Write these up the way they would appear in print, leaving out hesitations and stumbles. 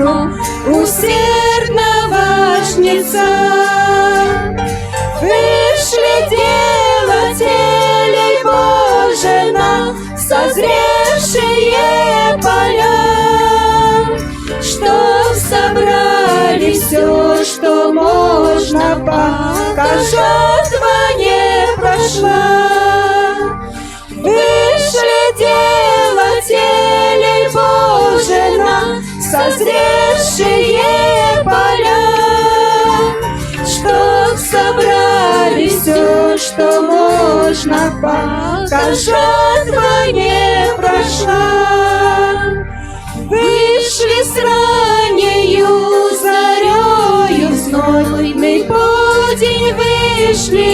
зерно усердно важница. Вышли делателей Божий на созревшие поля, чтоб собрали все, что можно, пока жатва не прошла. Вышли делателей Божий на созревшие поля, чтоб собрали все, что можно, пока жатва не прошла. Вышли с раннею зарею в знойный полдень, вышли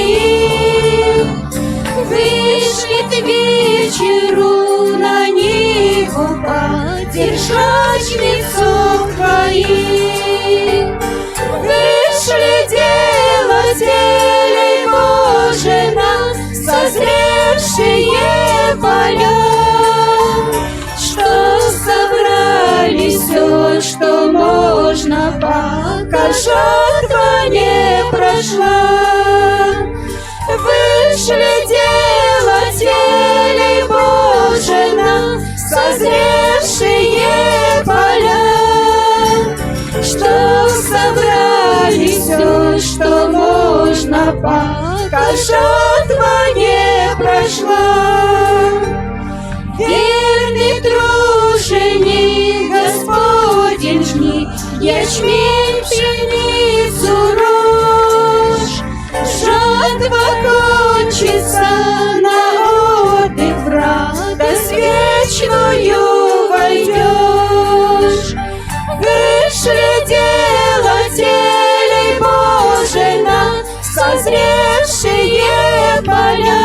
к вечеру на небо поддержать лицо твоих. Вышли делателей Божий на созревшие поля, что собрали все, что можно, пока жатва не прошла. Вышли делателей Божий на созревшие поля, что собрали все, что можно, пока жатва не прошла. Верный труженик, Господень, жни ячмень, пшеницу, рожь. Жатва кончится, на отдых в радость вечную войдешь. Вышли делателей Божий на созревшие поля,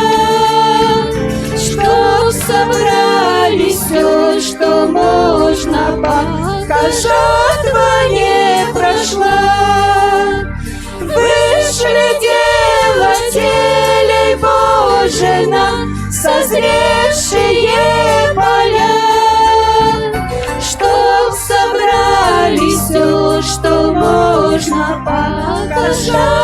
чтоб собрали все, что можно, пока жатва не прошла. Вышли делателей Божий на созревшие поля, чтоб собрали все, что можно, пока жатва